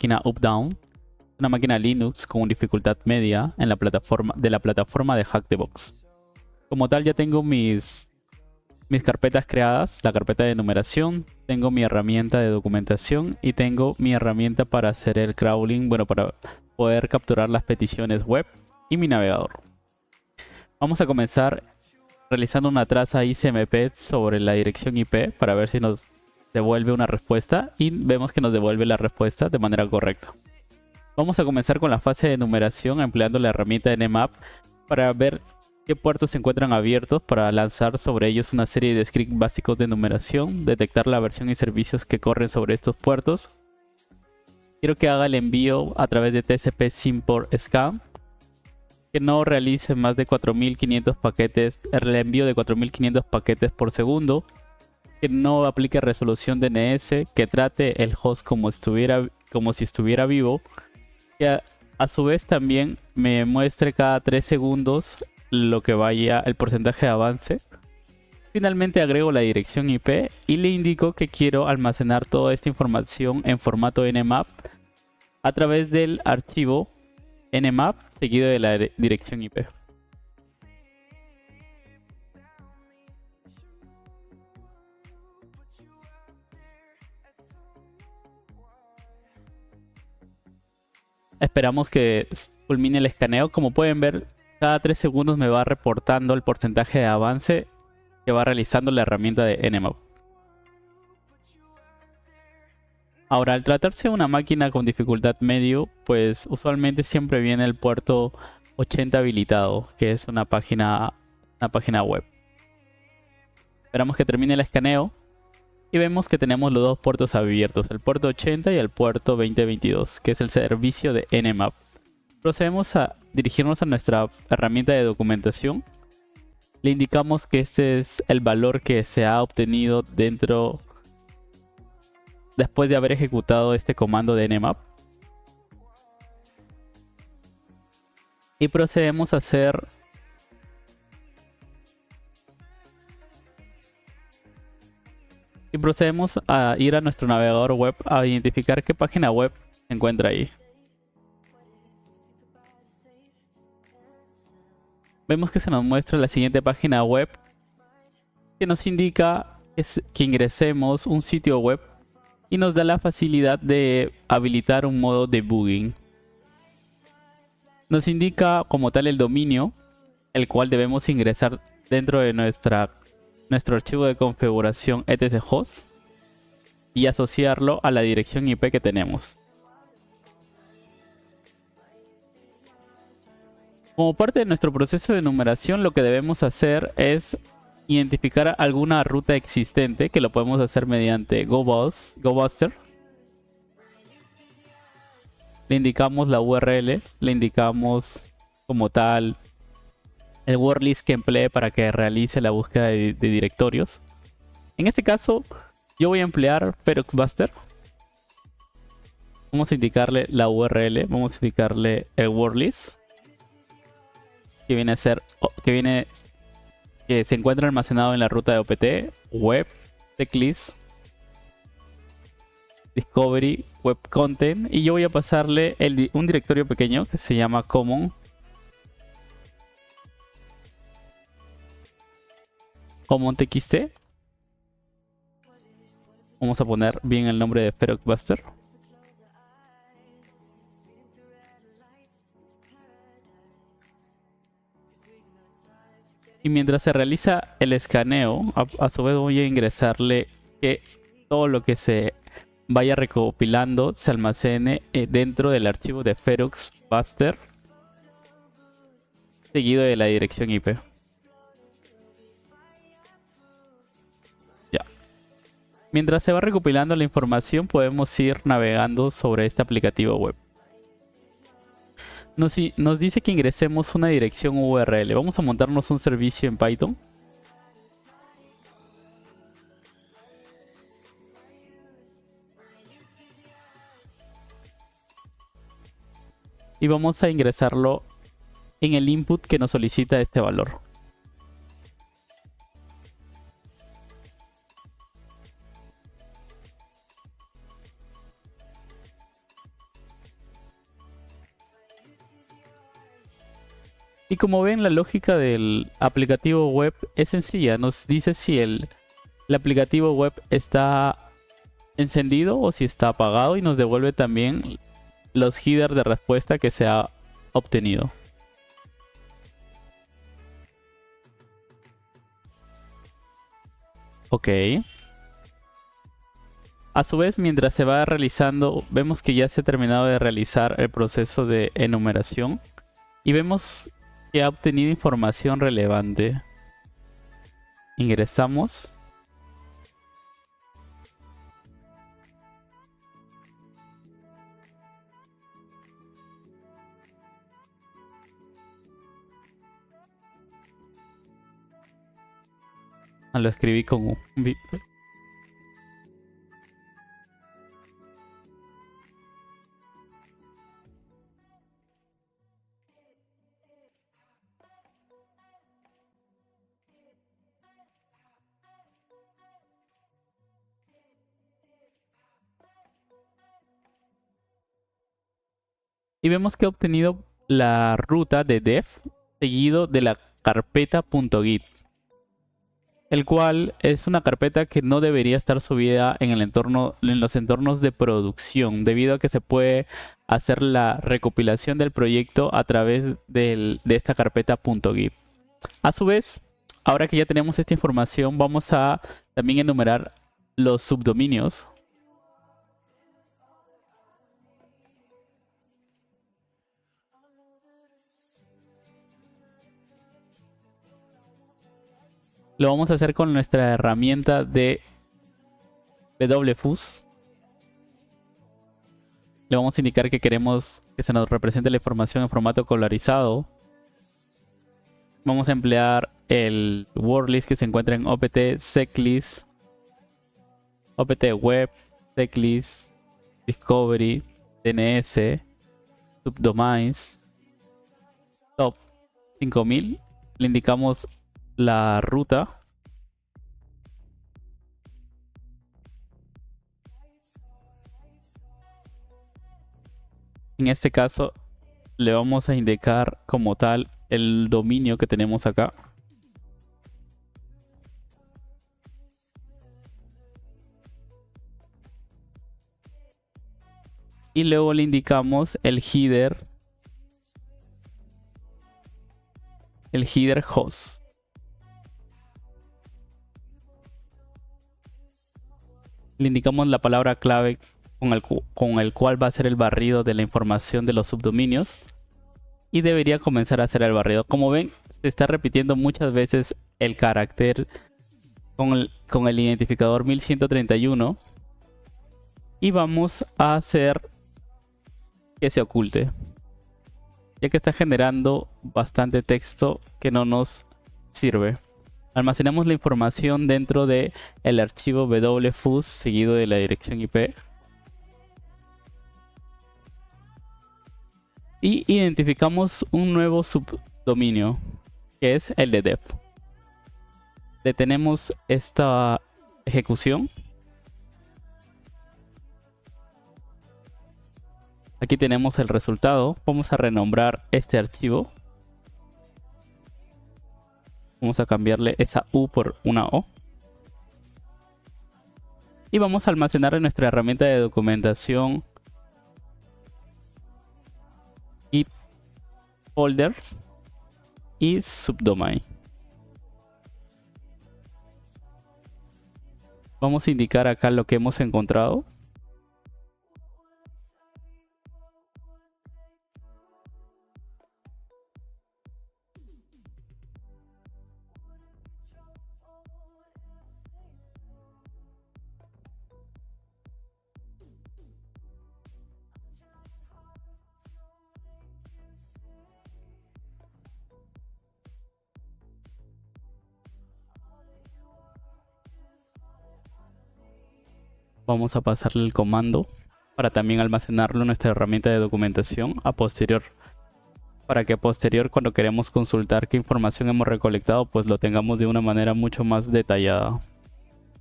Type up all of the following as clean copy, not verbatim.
máquina UpDown, una máquina Linux con dificultad media en la plataforma de Hackthebox. Como tal, ya tengo mis carpetas creadas, la carpeta de numeración, tengo mi herramienta de documentación y tengo mi herramienta para hacer el crawling, bueno, para poder capturar las peticiones web y mi navegador. Vamos a comenzar realizando una traza ICMP sobre la dirección IP para ver si nos devuelve una respuesta, y vemos que nos devuelve la respuesta de manera correcta. Vamos a comenzar con la fase de numeración empleando la herramienta Nmap para ver qué puertos se encuentran abiertos para lanzar sobre ellos una serie de scripts básicos de numeración, detectar la versión y servicios que corren sobre estos puertos. Quiero que haga el envío a través de TCP Import Scan, que no realice más de 4500 paquetes, el envío de 4500 paquetes por segundo, que no aplique resolución DNS, que trate el host como si estuviera vivo, que a su vez también me muestre cada 3 segundos lo que vaya el porcentaje de avance. Finalmente agrego la dirección IP y le indico que quiero almacenar toda esta información en formato Nmap a través del archivo Nmap seguido de la dirección IP. Esperamos que culmine el escaneo. Como pueden ver, cada 3 segundos me va reportando el porcentaje de avance que va realizando la herramienta de Nmap. Ahora, al tratarse de una máquina con dificultad medio, pues usualmente siempre viene el puerto 80 habilitado, que es una página web. Esperamos que termine el escaneo y vemos que tenemos los dos puertos abiertos, el puerto 80 y el puerto 2022, que es el servicio de Nmap. Procedemos a dirigirnos a nuestra herramienta de documentación. Le indicamos que este es el valor que se ha obtenido después de haber ejecutado este comando de Nmap. Y procedemos a ir a nuestro navegador web a identificar qué página web se encuentra ahí. Vemos que se nos muestra la siguiente página web, que nos indica que ingresemos un sitio web y nos da la facilidad de habilitar un modo debugging. Nos indica como tal el dominio, el cual debemos ingresar dentro de nuestro archivo de configuración etchost y asociarlo a la dirección IP que tenemos. Como parte de nuestro proceso de numeración, lo que debemos hacer es identificar alguna ruta existente, que lo podemos hacer mediante GoBuster. Le indicamos la URL, le indicamos como tal el wordlist que emplee para que realice la búsqueda de directorios. En este caso, yo voy a emplear FeroxBuster. Vamos a indicarle la URL, vamos a indicarle el wordlist, que se encuentra almacenado en la ruta de OPT, web, checklist, discovery, web content, y yo voy a pasarle un directorio pequeño que se llama common.txt. Vamos a poner bien el nombre de FeroxBuster. Y mientras se realiza el escaneo, a su vez voy a ingresarle que todo lo que se vaya recopilando se almacene dentro del archivo de FeroxBuster seguido de la dirección IP. Ya. Mientras se va recopilando la información, podemos ir navegando sobre este aplicativo web. Nos dice que ingresemos una dirección URL. Vamos a montarnos un servicio en Python. Y vamos a ingresarlo en el input que nos solicita este valor. Y como ven, la lógica del aplicativo web es sencilla. Nos dice si el aplicativo web está encendido o si está apagado, y nos devuelve también los headers de respuesta que se ha obtenido. Ok. A su vez, mientras se va realizando, vemos que ya se ha terminado de realizar el proceso de enumeración y vemos que ha obtenido información relevante. Ingresamos. Lo escribí con un bip. Y vemos que he obtenido la ruta de dev seguido de la carpeta .git, el cual es una carpeta que no debería estar subida en los entornos de producción, debido a que se puede hacer la recopilación del proyecto a través de esta carpeta .git. A su vez, ahora que ya tenemos esta información, vamos a también enumerar los subdominios. Lo vamos a hacer con nuestra herramienta de wfus. Le vamos a indicar que queremos que se nos represente la información en formato colorizado. Vamos a emplear el wordlist que se encuentra en opt seclist, opt web, seclist, discovery, dns, subdomains, top 5000. Le indicamos la ruta. En este caso le vamos a indicar como tal el dominio que tenemos acá. Y luego le indicamos el header host. Le indicamos la palabra clave con el cual va a ser el barrido de la información de los subdominios. Y debería comenzar a hacer el barrido. Como ven, se está repitiendo muchas veces el carácter con el identificador 1131. Y vamos a hacer que se oculte, ya que está generando bastante texto que no nos sirve. Almacenamos la información dentro de el archivo wfus seguido de la dirección IP. Y identificamos un nuevo subdominio, que es el de dev. Detenemos esta ejecución. Aquí tenemos el resultado. Vamos a renombrar este archivo. Vamos a cambiarle esa U por una O. Y vamos a almacenar en nuestra herramienta de documentación git folder y subdomain. Vamos a indicar acá lo que hemos encontrado. Vamos a pasarle el comando para también almacenarlo en nuestra herramienta de documentación a posterior, para que a posterior, cuando queremos consultar qué información hemos recolectado, pues lo tengamos de una manera mucho más detallada.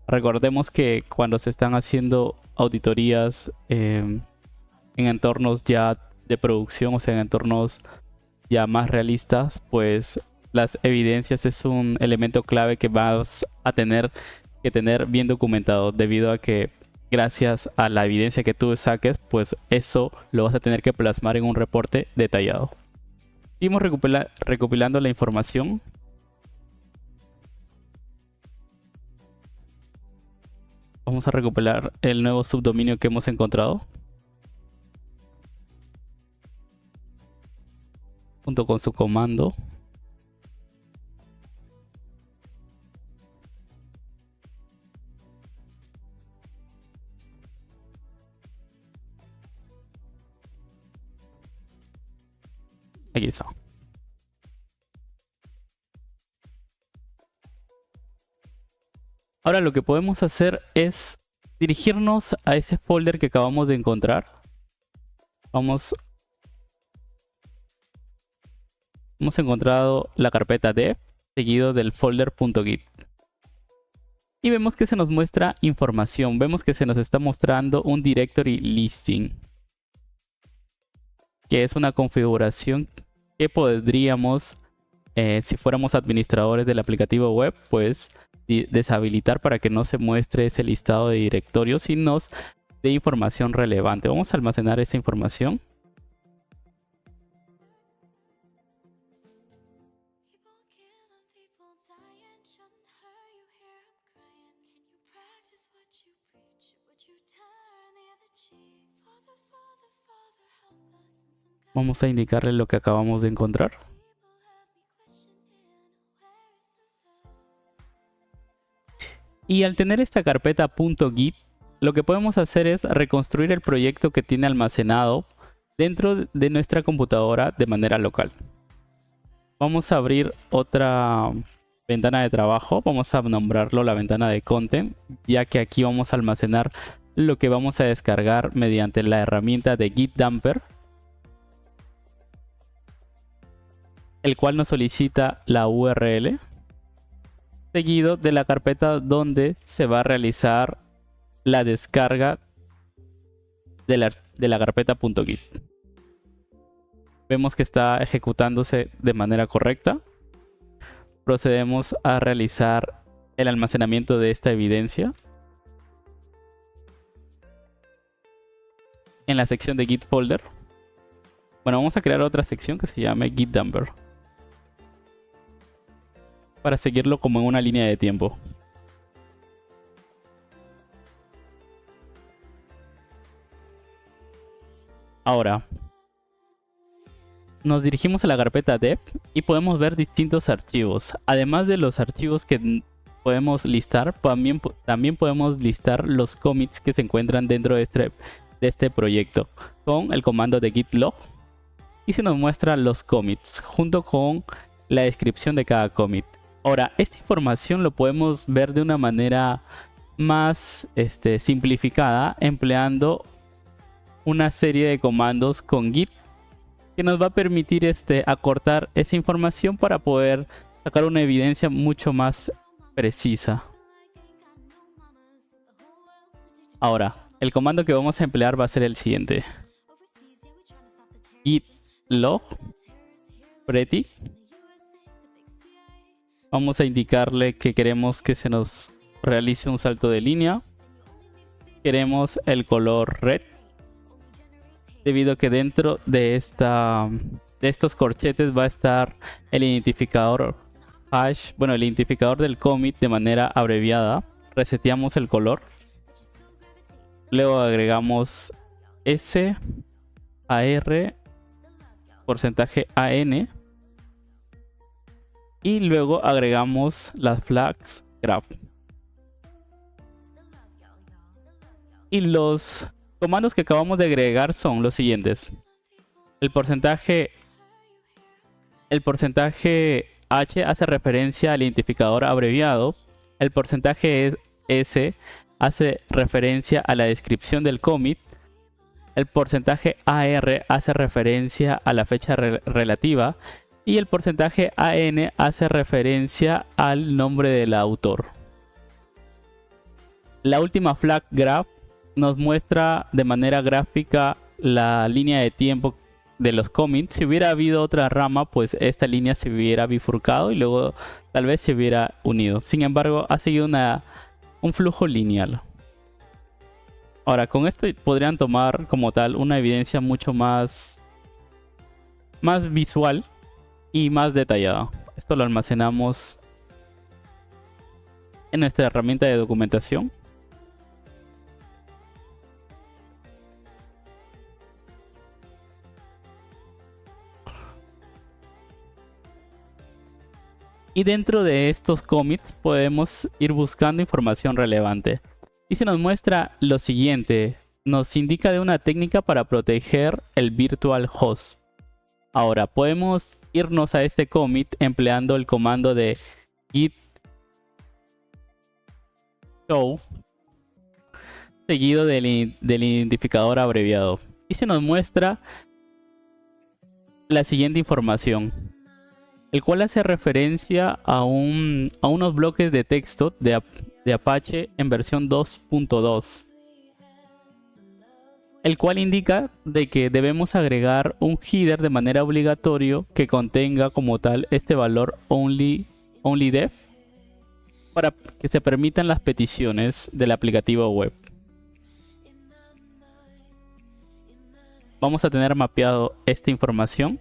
Recordemos que cuando se están haciendo auditorías en entornos ya de producción, o sea, en entornos ya más realistas, pues las evidencias es un elemento clave que vas a tener que tener bien documentado, debido a que gracias a la evidencia que tú saques, pues eso lo vas a tener que plasmar en un reporte detallado. Seguimos recopilando la información. Vamos a recopilar el nuevo subdominio que hemos encontrado, junto con su comando. Aquí está. Ahora lo que podemos hacer es dirigirnos a ese folder que acabamos de encontrar. Hemos encontrado la carpeta dev seguido del folder .git. Y vemos que se nos muestra información. Vemos que se nos está mostrando un directory listing, que es una configuración que podríamos, si fuéramos administradores del aplicativo web, pues deshabilitar para que no se muestre ese listado de directorios y nos dé información relevante. Vamos a almacenar esa información. Vamos a indicarle lo que acabamos de encontrar. Y al tener esta carpeta .git, lo que podemos hacer es reconstruir el proyecto que tiene almacenado dentro de nuestra computadora de manera local. Vamos a abrir otra ventana de trabajo. Vamos a nombrarlo la ventana de content, ya que aquí vamos a almacenar lo que vamos a descargar mediante la herramienta de Git Dumper, el cual nos solicita la URL, seguido de la carpeta donde se va a realizar la descarga de la carpeta .git. Vemos que está ejecutándose de manera correcta. Procedemos a realizar el almacenamiento de esta evidencia en la sección de Git Folder. Bueno, vamos a crear otra sección que se llame Git Dumper, para seguirlo como en una línea de tiempo. Ahora, nos dirigimos a la carpeta dev y podemos ver distintos archivos. Además de los archivos que podemos listar, también podemos listar los commits que se encuentran dentro de este proyecto con el comando de git log, y se nos muestra los commits junto con la descripción de cada commit. Ahora, esta información lo podemos ver de una manera más simplificada, empleando una serie de comandos con git que nos va a permitir acortar esa información para poder sacar una evidencia mucho más precisa. Ahora, el comando que vamos a emplear va a ser el siguiente: git log pretty. Vamos a indicarle que queremos que se nos realice un salto de línea. Queremos el color red, debido a que dentro de estos corchetes va a estar el identificador hash, bueno, el identificador del commit de manera abreviada. Reseteamos el color. Luego agregamos S, AR, porcentaje AN. Y luego agregamos las flags graph. Y los comandos que acabamos de agregar son los siguientes: el porcentaje H hace referencia al identificador abreviado. El porcentaje S hace referencia a la descripción del commit. El porcentaje AR hace referencia a la fecha relativa. Y el porcentaje AN hace referencia al nombre del autor. La última flag graph nos muestra de manera gráfica la línea de tiempo de los commits, si hubiera habido otra rama, pues esta línea se hubiera bifurcado y luego tal vez se hubiera unido. Sin embargo, ha seguido un flujo lineal. Ahora, con esto podrían tomar como tal una evidencia mucho más visual y más detallada. Esto lo almacenamos en nuestra herramienta de documentación. Y dentro de estos commits podemos ir buscando información relevante. Y se nos muestra lo siguiente. Nos indica de una técnica para proteger el virtual host. Ahora, podemos irnos a este commit empleando el comando de git show seguido del identificador abreviado. Y se nos muestra la siguiente información, el cual hace referencia a unos bloques de texto de Apache en versión 2.2, el cual indica de que debemos agregar un header de manera obligatoria que contenga como tal este valor onlyDef para que se permitan las peticiones del aplicativo web. Vamos a tener mapeado esta información.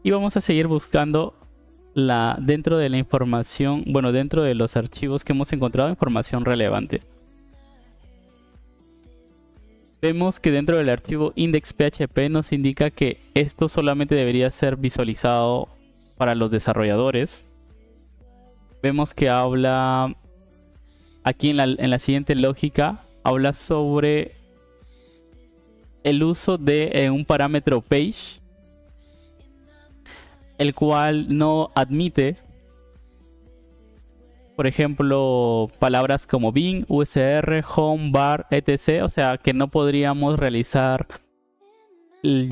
Y vamos a seguir buscando dentro de la información, bueno, dentro de los archivos que hemos encontrado información relevante. Vemos que dentro del archivo index.php nos indica que esto solamente debería ser visualizado para los desarrolladores. Vemos que habla, aquí en la siguiente lógica, habla sobre el uso de un parámetro page, el cual no admite, por ejemplo, palabras como bin, usr, home, bar, etc. O sea, que no podríamos realizar el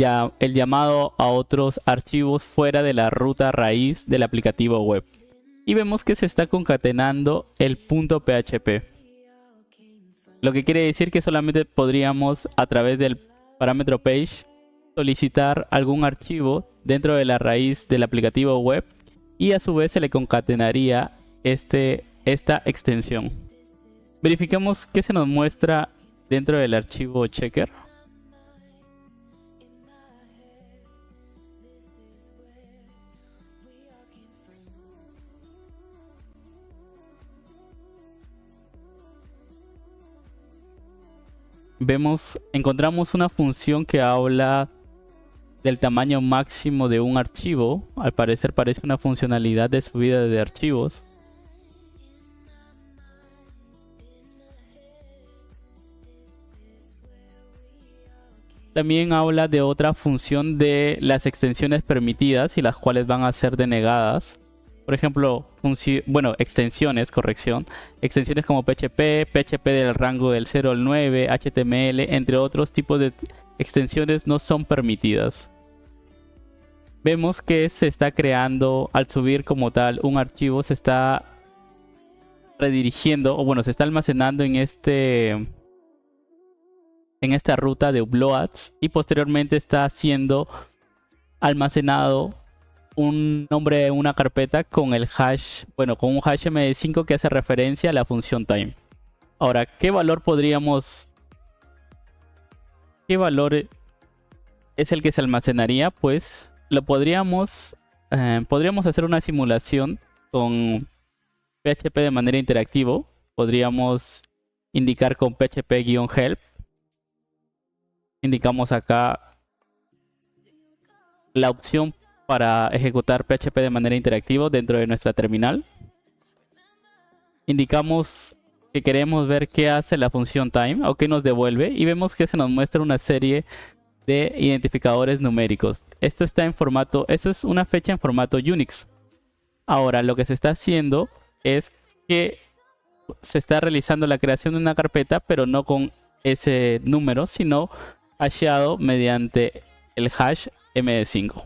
llamado a otros archivos fuera de la ruta raíz del aplicativo web. Y vemos que se está concatenando el .php. Lo que quiere decir que solamente podríamos, a través del parámetro page, solicitar algún archivo dentro de la raíz del aplicativo web y a su vez se le concatenaría esta extensión. Verifiquemos qué se nos muestra dentro del archivo checker. Encontramos una función que habla del tamaño máximo de un archivo. Al parecer parece una funcionalidad de subida de archivos. También habla de otra función de las extensiones permitidas y las cuales van a ser denegadas. Por ejemplo, extensiones como PHP, PHP del rango del 0 al 9, HTML, entre otros tipos de extensiones no son permitidas. Vemos que se está creando, al subir como tal un archivo, se está redirigiendo, se está almacenando en esta ruta de uploads y posteriormente está siendo almacenado un nombre de una carpeta con el hash, con un hash MD5 que hace referencia a la función time. Ahora, ¿qué valor es el que se almacenaría? Pues lo podríamos hacer una simulación con PHP de manera interactiva. Podríamos indicar con php-help. Indicamos acá la opción para ejecutar PHP de manera interactiva dentro de nuestra terminal. Indicamos que queremos ver qué hace la función time o qué nos devuelve y vemos que se nos muestra una serie de identificadores numéricos. Esto es una fecha en formato Unix. Ahora lo que se está haciendo es que se está realizando la creación de una carpeta, pero no con ese número, sino hasheado mediante el hash MD5.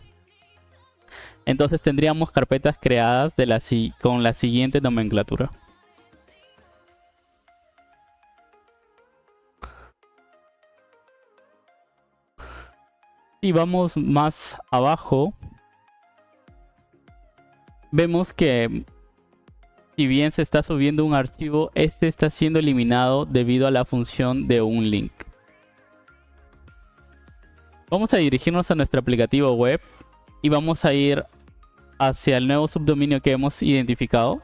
Entonces tendríamos carpetas creadas con la siguiente nomenclatura. Y vamos más abajo. Vemos que si bien se está subiendo un archivo, este está siendo eliminado debido a la función de un link. Vamos a dirigirnos a nuestro aplicativo web y vamos a ir hacia el nuevo subdominio que hemos identificado,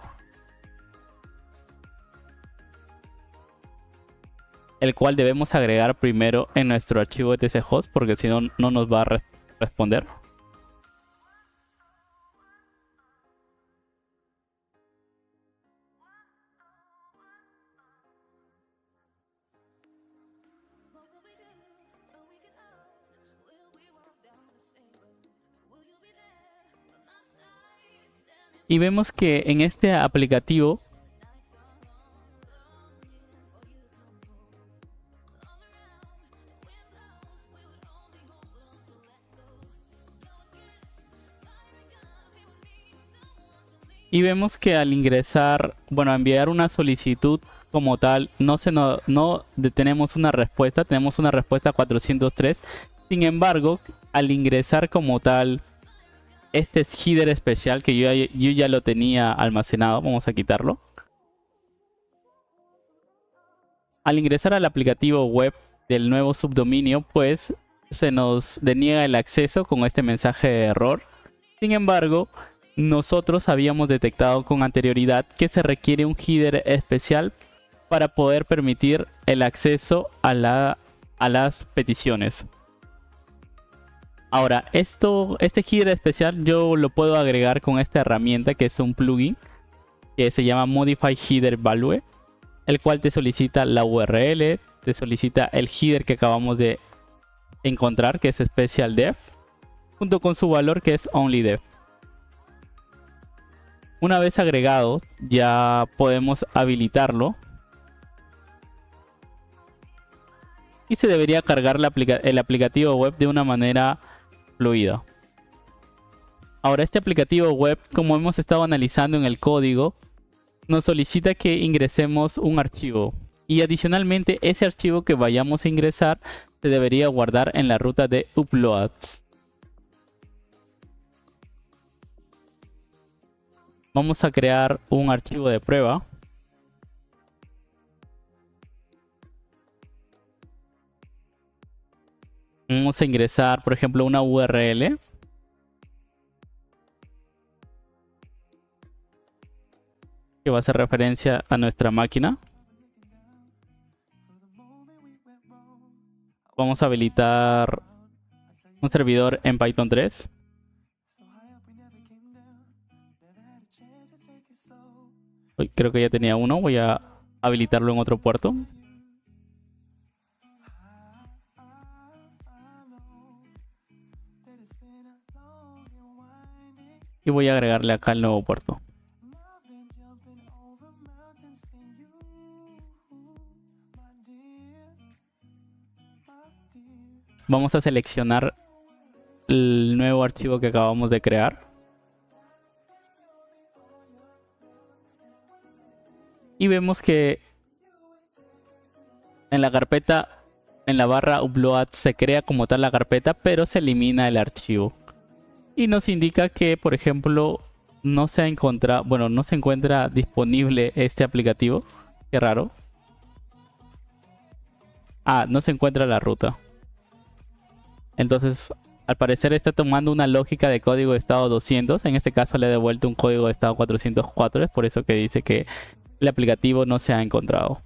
el cual debemos agregar primero en nuestro archivo etchost, porque si no, no nos va a responder. Y vemos que en este aplicativo vemos que al ingresar, bueno, enviar una solicitud como tal, no tenemos una respuesta, tenemos una respuesta 403. Sin embargo, al ingresar como tal este header especial que yo ya lo tenía almacenado, vamos a quitarlo. Al ingresar al aplicativo web del nuevo subdominio, pues se nos deniega el acceso con este mensaje de error. Sin embargo, nosotros habíamos detectado con anterioridad que se requiere un header especial para poder permitir el acceso a las peticiones. Ahora, este header especial yo lo puedo agregar con esta herramienta que es un plugin que se llama Modify Header Value, el cual te solicita la URL, te solicita el header que acabamos de encontrar, que es Special Def, junto con su valor que es OnlyDef. Una vez agregado, ya podemos habilitarlo. Y se debería cargar el aplicativo web de una manera fluida. Ahora, este aplicativo web, como hemos estado analizando en el código, nos solicita que ingresemos un archivo. Y adicionalmente, ese archivo que vayamos a ingresar se debería guardar en la ruta de uploads. Vamos a crear un archivo de prueba. Vamos a ingresar, por ejemplo, una URL. Que va a hacer referencia a nuestra máquina. Vamos a habilitar un servidor en Python 3. Creo que ya tenía uno. Voy a habilitarlo en otro puerto. Y voy a agregarle acá el nuevo puerto. Vamos a seleccionar el nuevo archivo que acabamos de crear. Y vemos que en la carpeta, en la barra upload, se crea como tal la carpeta, pero se elimina el archivo. Y nos indica que, por ejemplo, no se encuentra disponible este aplicativo. Qué raro. No se encuentra la ruta. Entonces, al parecer está tomando una lógica de código de estado 200. En este caso le he devuelto un código de estado 404. Es por eso que dice que el aplicativo no se ha encontrado.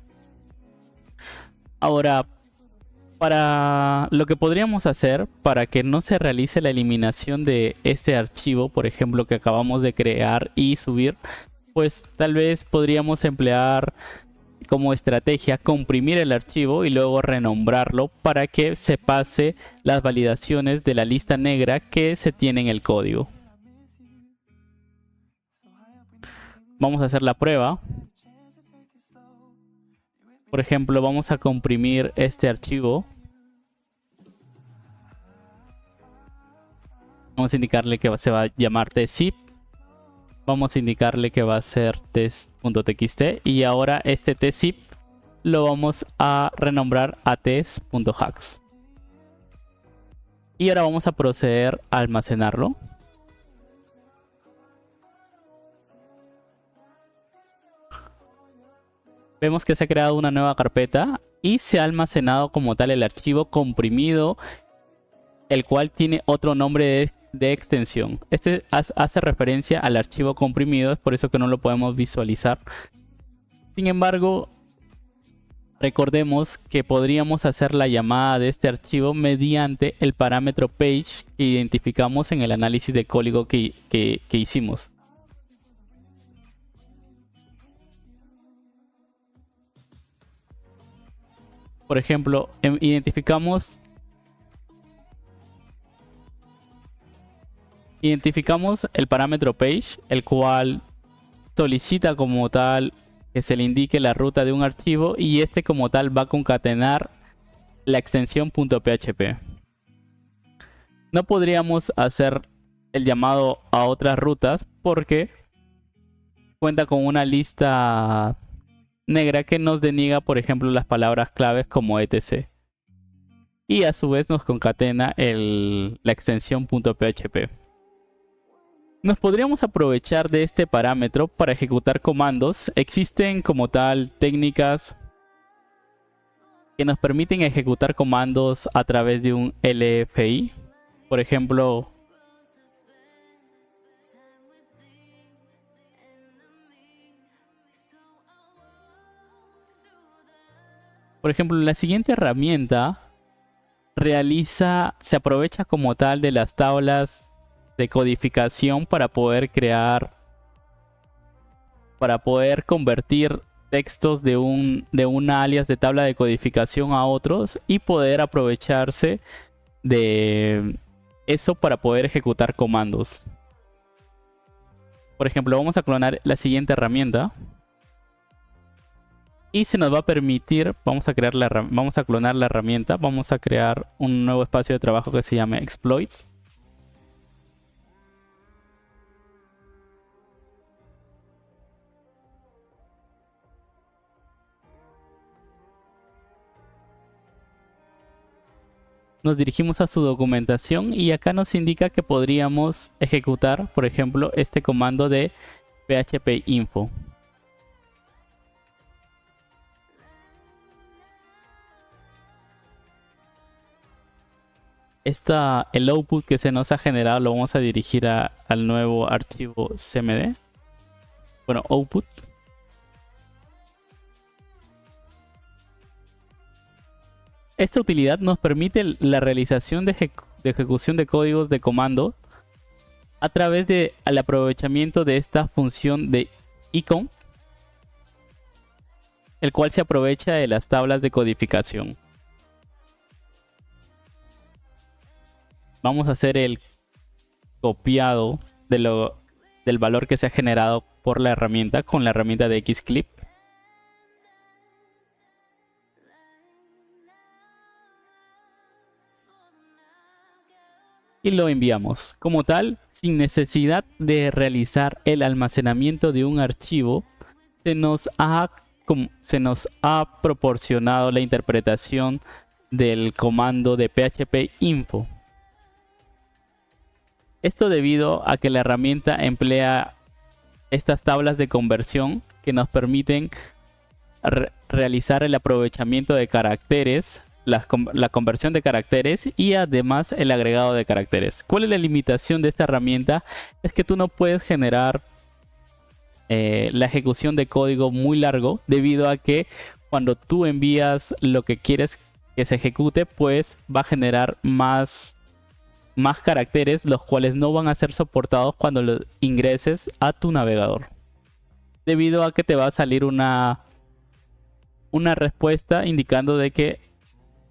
Ahora, para lo que podríamos hacer para que no se realice la eliminación de este archivo, por ejemplo, que acabamos de crear y subir, pues tal vez podríamos emplear como estrategia comprimir el archivo y luego renombrarlo para que se pase las validaciones de la lista negra que se tiene en el código. Vamos a hacer la prueba. Por ejemplo, vamos a comprimir este archivo. Vamos a indicarle que se va a llamar test-zip. Vamos a indicarle que va a ser test.txt. Y ahora este test-zip lo vamos a renombrar a test.hacks. Y ahora vamos a proceder a almacenarlo. Vemos que se ha creado una nueva carpeta y se ha almacenado como tal el archivo comprimido, el cual tiene otro nombre de extensión. Este hace referencia al archivo comprimido, es por eso que no lo podemos visualizar. Sin embargo, recordemos que podríamos hacer la llamada de este archivo mediante el parámetro page que identificamos en el análisis de código que hicimos. Por ejemplo, identificamos el parámetro page, el cual solicita como tal que se le indique la ruta de un archivo, y este como tal va a concatenar la extensión .php. No podríamos hacer el llamado a otras rutas porque cuenta con una lista negra que nos deniega, por ejemplo, las palabras claves como etc. Y a su vez nos concatena la extensión .php. Nos podríamos aprovechar de este parámetro para ejecutar comandos. Existen como tal técnicas que nos permiten ejecutar comandos a través de un LFI. Por ejemplo, la siguiente herramienta se aprovecha como tal de las tablas de codificación para poder convertir textos de un alias de tabla de codificación a otros y poder aprovecharse de eso para poder ejecutar comandos. Por ejemplo, vamos a clonar la siguiente herramienta. Y se nos va a permitir, vamos a clonar la herramienta, vamos a crear un nuevo espacio de trabajo que se llame exploits. Nos dirigimos a su documentación y acá nos indica que podríamos ejecutar, por ejemplo, este comando de php info. El output que se nos ha generado lo vamos a dirigir al nuevo archivo cmd. Bueno, output. Esta utilidad nos permite la realización de ejecución de códigos de comando a través del aprovechamiento de esta función de icon, el cual se aprovecha de las tablas de codificación. Vamos a hacer el copiado del valor que se ha generado por la herramienta con la herramienta de Xclip. Y lo enviamos. Como tal, sin necesidad de realizar el almacenamiento de un archivo, se nos ha proporcionado la interpretación del comando de php info. Esto debido a que la herramienta emplea estas tablas de conversión que nos permiten realizar el aprovechamiento de caracteres, la conversión de caracteres y además el agregado de caracteres. ¿Cuál es la limitación de esta herramienta? Es que tú no puedes generar la ejecución de código muy largo, debido a que cuando tú envías lo que quieres que se ejecute, pues va a generar más caracteres, los cuales no van a ser soportados cuando lo ingreses a tu navegador, debido a que te va a salir una respuesta indicando de que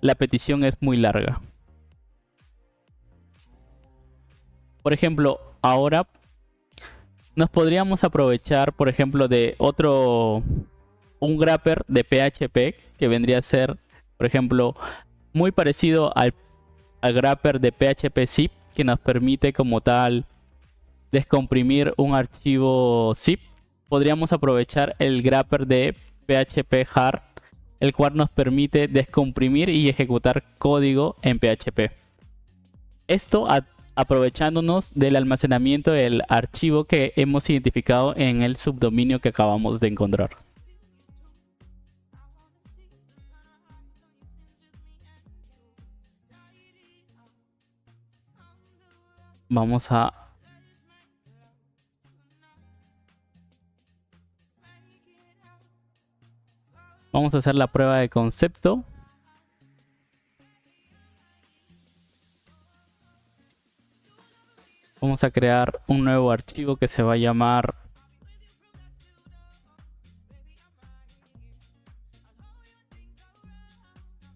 la petición es muy larga. Por ejemplo, ahora nos podríamos aprovechar, por ejemplo, de un wrapper de PHP que vendría a ser, por ejemplo, muy parecido al wrapper de PHP zip, que nos permite como tal descomprimir un archivo zip, podríamos aprovechar el grapper de PHP hard, el cual nos permite descomprimir y ejecutar código en PHP. Esto aprovechándonos del almacenamiento del archivo que hemos identificado en el subdominio que acabamos de encontrar. Vamos a hacer la prueba de concepto. Vamos a crear un nuevo archivo que se va a llamar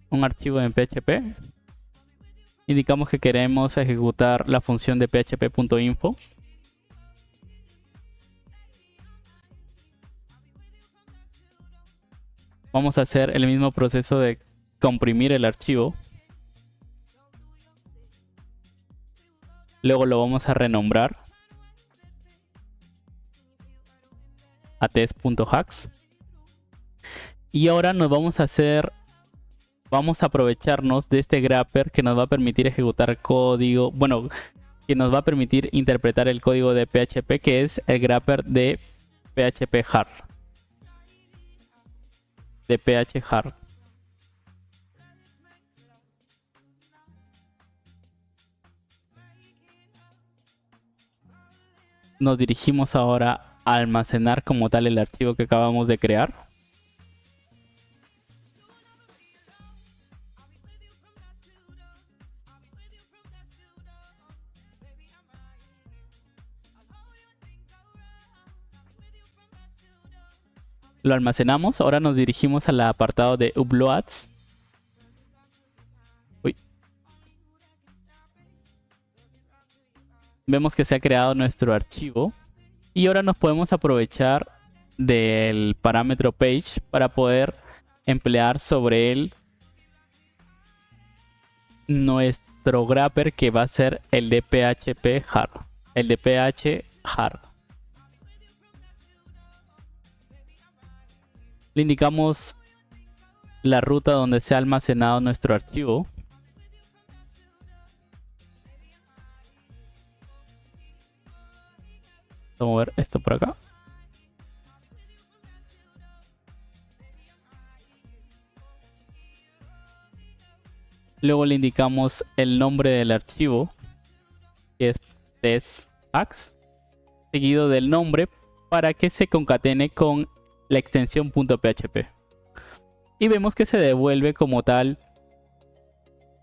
un archivo en PHP. Indicamos que queremos ejecutar la función de php.info. Vamos a hacer el mismo proceso de comprimir el archivo. Luego lo vamos a renombrar a test.hacks. Y ahora nos vamos a aprovecharnos de este grapper que nos va a permitir ejecutar código, bueno, que nos va a permitir interpretar el código de PHP, que es el grapper de PHP hard. De PH hard. Nos dirigimos ahora a almacenar como tal el archivo que acabamos de crear. Lo almacenamos. Ahora nos dirigimos al apartado de Uploads. Vemos que se ha creado nuestro archivo. Y ahora nos podemos aprovechar del parámetro page para poder emplear sobre él nuestro grapper, que va a ser el de PHP hard. El de PH hard. Le indicamos la ruta donde se ha almacenado nuestro archivo. Vamos a ver esto por acá. Luego le indicamos el nombre del archivo, que es test.hacks, seguido del nombre para que se concatene con la extensión .php. Y vemos que se devuelve como tal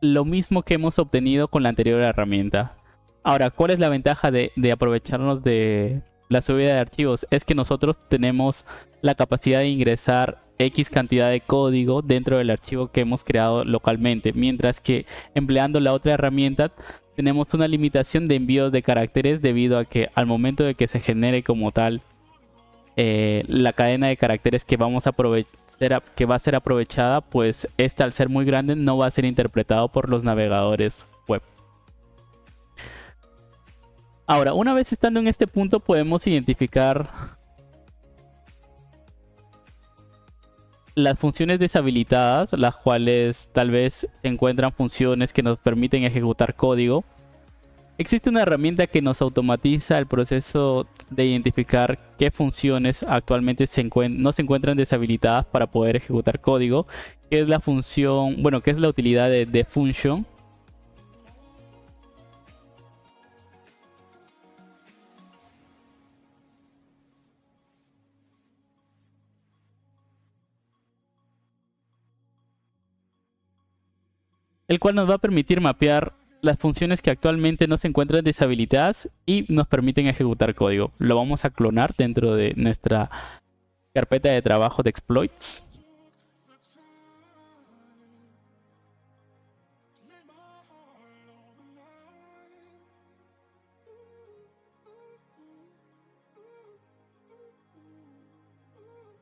lo mismo que hemos obtenido con la anterior herramienta. Ahora, ¿cuál es la ventaja de aprovecharnos de la subida de archivos? Es que nosotros tenemos la capacidad de ingresar X cantidad de código dentro del archivo que hemos creado localmente, mientras que empleando la otra herramienta tenemos una limitación de envíos de caracteres, debido a que al momento de que se genere como tal la cadena de caracteres que vamos a que va a ser aprovechada, pues esta, al ser muy grande, no va a ser interpretado por los navegadores web. Ahora, una vez estando en este punto, podemos identificar las funciones deshabilitadas, las cuales tal vez encuentran funciones que nos permiten ejecutar código. Existe una herramienta que nos automatiza el proceso de identificar qué funciones actualmente no se encuentran deshabilitadas para poder ejecutar código, que es la función, bueno, que es la utilidad de function. El cual nos va a permitir mapear las funciones que actualmente no se encuentran deshabilitadas y nos permiten ejecutar código. Lo vamos a clonar dentro de nuestra carpeta de trabajo de exploits.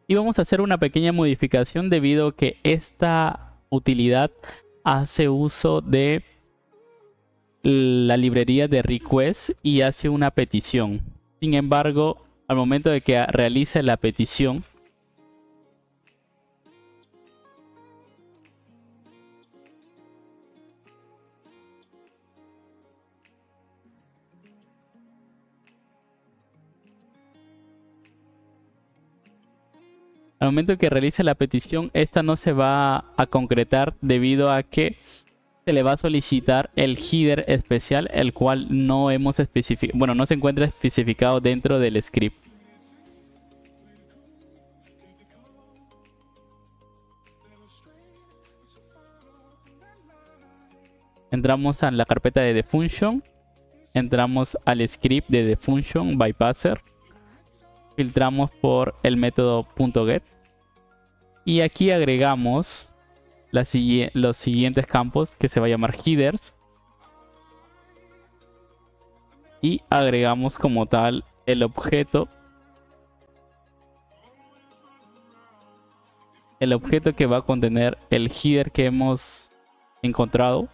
Y vamos a hacer una pequeña modificación, debido a que esta utilidad hace uso de la librería de request y hace una petición. Sin embargo, al momento de que realice la petición, esta no se va a concretar debido a que se le va a solicitar el header especial, el cual no hemos especificado, bueno, no se encuentra especificado dentro del script. Entramos a la carpeta de defunction, entramos al script de defunction bypasser, filtramos por el método .get y aquí agregamos los siguientes campos, que se va a llamar headers, y agregamos como tal el objeto que va a contener el header que hemos encontrado,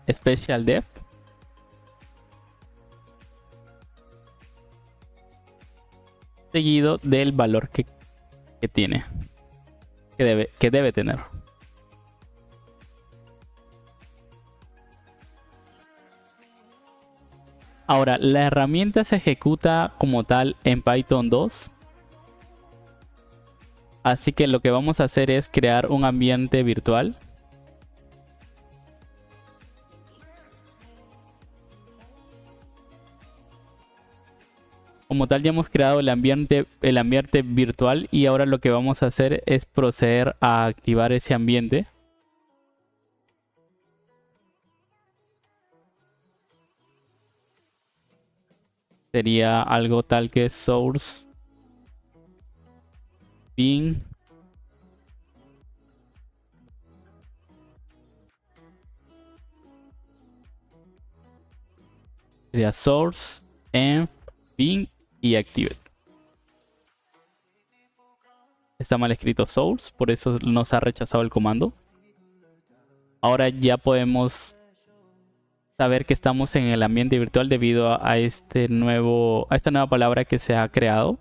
special def, seguido del valor que tiene, que debe tener. Ahora, la herramienta se ejecuta como tal en Python 2. Así que lo que vamos a hacer es crear un ambiente virtual. Como tal, ya hemos creado el ambiente virtual y ahora lo que vamos a hacer es proceder a activar ese ambiente. Sería algo tal que source bin sería source env bin y activate. Está mal escrito source, por eso nos ha rechazado el comando. Ahora ya podemos saber que estamos en el ambiente virtual debido a esta nueva palabra que se ha creado.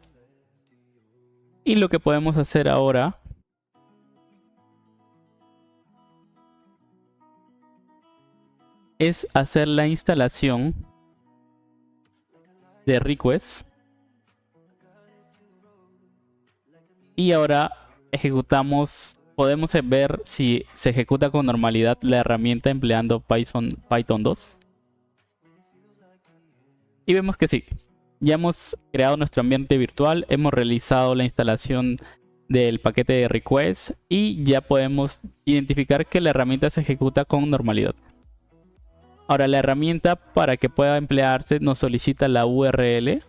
Y lo que podemos hacer ahora es hacer la instalación de request. Y ahora podemos ver si se ejecuta con normalidad la herramienta empleando Python 2. Y vemos que sí. Ya hemos creado nuestro ambiente virtual, hemos realizado la instalación del paquete de request y ya podemos identificar que la herramienta se ejecuta con normalidad. Ahora, la herramienta, para que pueda emplearse, nos solicita la URL.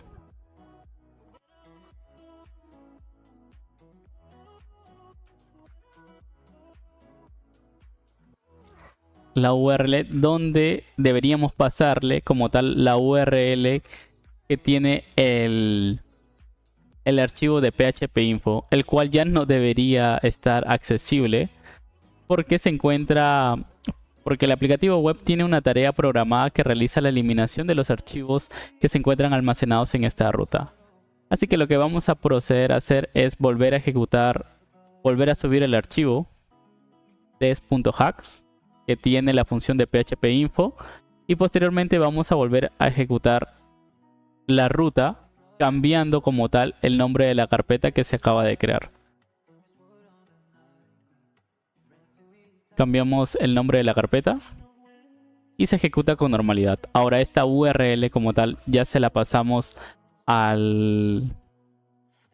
La URL donde deberíamos pasarle como tal la URL que tiene el archivo de PHP info, el cual ya no debería estar accesible porque el aplicativo web tiene una tarea programada que realiza la eliminación de los archivos que se encuentran almacenados en esta ruta. Así que lo que vamos a proceder a hacer es volver a subir el archivo test.hacks que tiene la función de PHP info y posteriormente vamos a volver a ejecutar la ruta cambiando como tal el nombre de la carpeta que se acaba de crear. Cambiamos el nombre de la carpeta y se ejecuta con normalidad. Ahora esta URL como tal ya se la pasamos a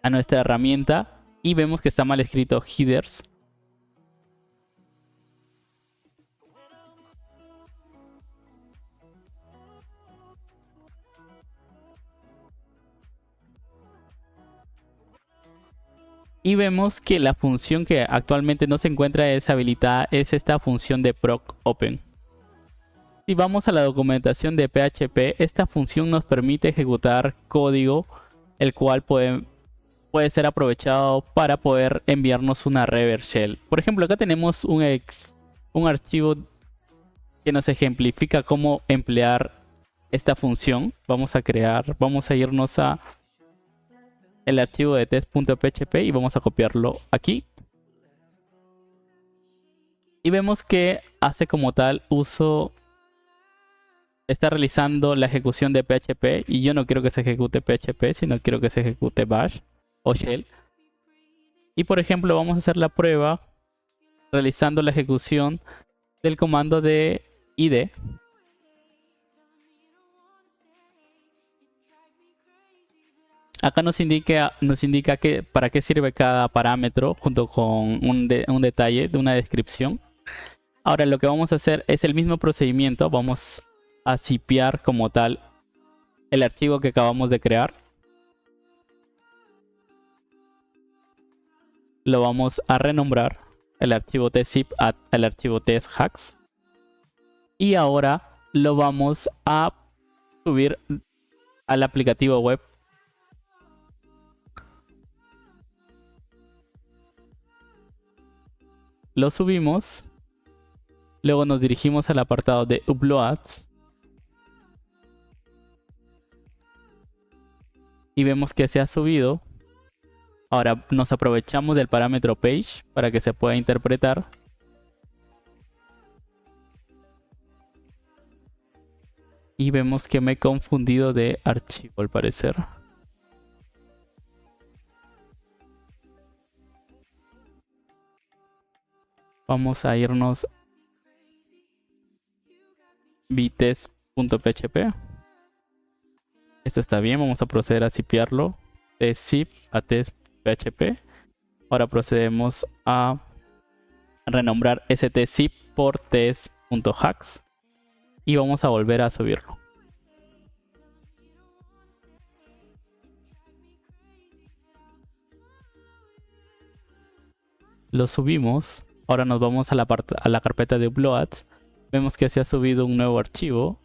nuestra herramienta y vemos que está mal escrito headers. Y vemos que la función que actualmente no se encuentra deshabilitada es esta función de proc open. Si vamos a la documentación de PHP, esta función nos permite ejecutar código, el cual puede ser aprovechado para poder enviarnos una reverse shell. Por ejemplo, acá tenemos un archivo que nos ejemplifica cómo emplear esta función. Vamos a irnos a el archivo de test.php y vamos a copiarlo aquí. Y vemos que hace como tal uso, está realizando la ejecución de PHP y yo no quiero que se ejecute PHP, sino quiero que se ejecute Bash o Shell. Y por ejemplo vamos a hacer la prueba realizando la ejecución del comando de id. Acá nos indica que para qué sirve cada parámetro junto con un detalle de una descripción. Ahora lo que vamos a hacer es el mismo procedimiento. Vamos a zipear como tal el archivo que acabamos de crear. Lo vamos a renombrar el archivo tzip al archivo tshacks. Y ahora lo vamos a subir al aplicativo web. Lo subimos. Luego nos dirigimos al apartado de Uploads. Y vemos que se ha subido. Ahora nos aprovechamos del parámetro page para que se pueda interpretar. Y vemos que me he confundido de archivo al parecer. Vamos a irnos vtest.php. Esto está bien, vamos a proceder a zipearlo de zip a test.php. Ahora procedemos a renombrar stzip por test.hacks y vamos a volver a subirlo. Lo subimos. Ahora nos vamos a la carpeta de uploads. Vemos que se ha subido un nuevo archivo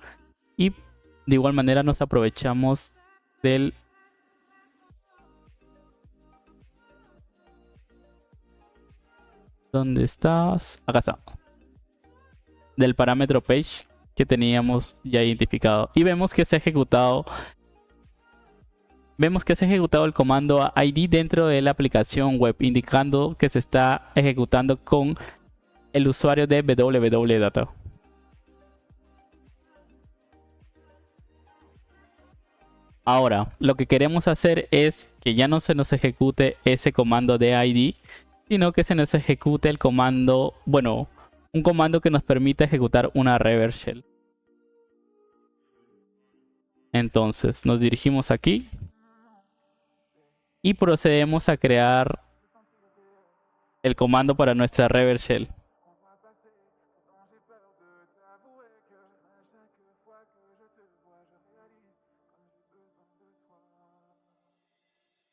y de igual manera nos aprovechamos del ¿dónde estás? Acá está. Del parámetro page que teníamos ya identificado. Y vemos que se ha ejecutado. Vemos que se ha ejecutado el comando id dentro de la aplicación web, indicando que se está ejecutando con el usuario de www.data. Ahora, lo que queremos hacer es que ya no se nos ejecute ese comando de id, sino que se nos ejecute el comando, bueno, un comando que nos permita ejecutar una reverse shell. Entonces, nos dirigimos aquí y procedemos a crear el comando para nuestra reverse shell.